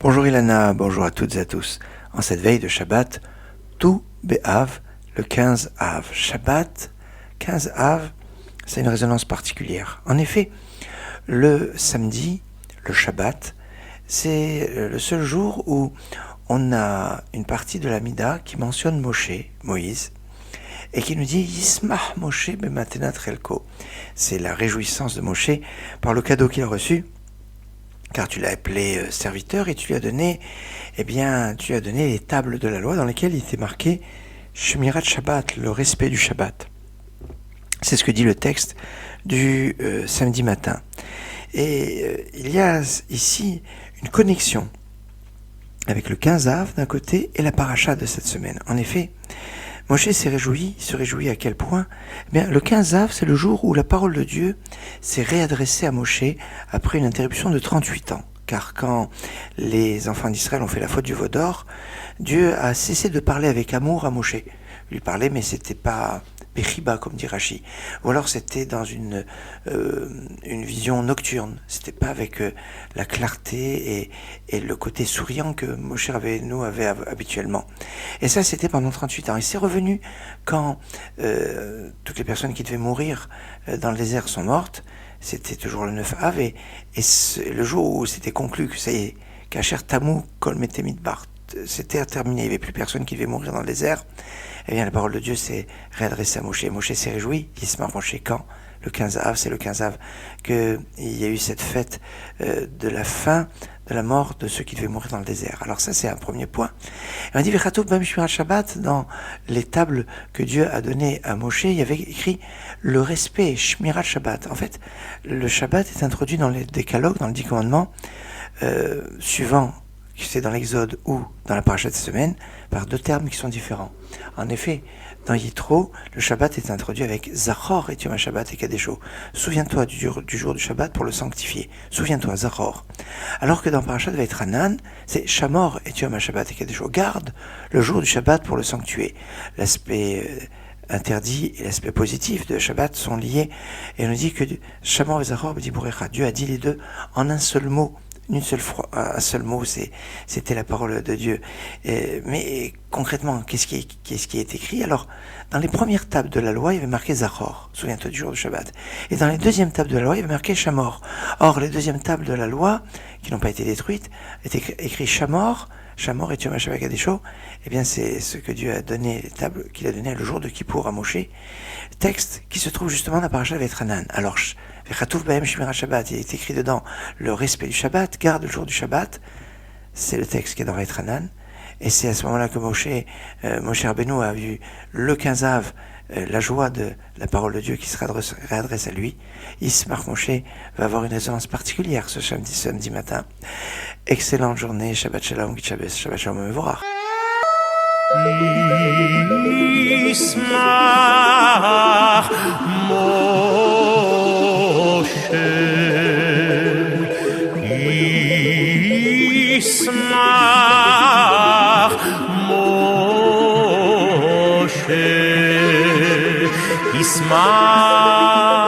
Bonjour Ilana, bonjour à toutes et à tous. En cette veille de Shabbat, Tou B'Av, le 15 Av. Shabbat, 15 Av, c'est une résonance particulière. En effet, le samedi, le Shabbat, c'est le seul jour où on a une partie de la Mida qui mentionne Moshe, Moïse, et qui nous dit Yismach Moshe b'matenat chelko. C'est la réjouissance de Moshe par le cadeau qu'il a reçu, car tu l'as appelé serviteur et tu lui as donné, les tables de la loi dans lesquelles il était marqué Shmirat Shabbat, le respect du Shabbat. C'est ce que dit le texte du samedi matin. Et il y a ici une connexion avec le 15 Av d'un côté et la paracha de cette semaine. En effet, Moshe se réjouit à quel point? Le 15 Av, c'est le jour où la parole de Dieu s'est réadressée à Moshe après une interruption de 38 ans. Car quand les enfants d'Israël ont fait la faute du veau d'or, Dieu a cessé de parler avec amour à Moshe. Il lui parlait, mais c'était pas Bechiba, comme dit Rashi. Ou alors c'était dans une vision nocturne. C'était pas avec la clarté et le côté souriant que Moshe Rabbeinu avait habituellement. Et ça, c'était pendant 38 ans. Et c'est revenu quand toutes les personnes qui devaient mourir dans le désert sont mortes. C'était toujours le 9 Av. Et le jour où c'était conclu que ça y est, Kacher Tamu Kol Mete Midbar, c'était terminé, il n'y avait plus personne qui devait mourir dans le désert, la parole de Dieu s'est réadressée à Moshe. Moshe s'est réjoui, Yismar Moshe, quand? Le 15 Av, c'est le 15 Av qu'il y a eu cette fête de la fin de la mort de ceux qui devaient mourir dans le désert. Alors ça, c'est un premier point. Et on dit, Vechatov Bam Shmirat Shabbat, dans les tables que Dieu a données à Moshe, il y avait écrit le respect, Shmirat Shabbat. En fait, le Shabbat est introduit dans les décalogues, dans le 10 commandements, suivant c'est dans l'Exode ou dans la paracha de cette semaine, par deux termes qui sont différents. En effet, dans Yitro, le Shabbat est introduit avec Zachor et Yom Shabbat et Kadesho. Souviens-toi du jour du Shabbat pour le sanctifier. Souviens-toi, Zachor. Alors que dans Parashat Vaïtranan, c'est Shamor et Yom Shabbat et Kadesho. Garde le jour du Shabbat pour le sanctuer. L'aspect interdit et l'aspect positif de Shabbat sont liés. Et on nous dit que Shamor et Zachor, Dieu a dit les deux en un seul mot. Une seule fois, un seul mot, c'était la parole de Dieu. Mais concrètement, qu'est-ce qui est écrit? Alors, dans les premières tables de la loi, il y avait marqué Zachor, souviens-toi du jour du Shabbat. Et dans les deuxièmes tables de la loi, il y avait marqué Shamor. Or, les deuxièmes tables de la loi, qui n'ont pas été détruites, étaient écrit Shamor et Yom Shabbat Kadesho. C'est ce que Dieu a donné, les tables qu'il a données le jour de Kippour à Moshe. Texte qui se trouve justement dans la paracha Vaïtranan. Alors, Vechatov B'Hem Shmirat Shabbat, il est écrit dedans le respect du Shabbat, garde le jour du Shabbat. C'est le texte qui est dans Vaïtranan. Et c'est à ce moment-là que Moshe Rabbeinu a vu le 15 Av, la joie de la parole de Dieu qui se réadresse à lui. Yismach Moshe va avoir une résonance particulière ce samedi matin. Excellente journée, Shabbat Shalom, Shabbat Shalom Mevorach. Yismach Moshe, Yismach Moshe, Yismach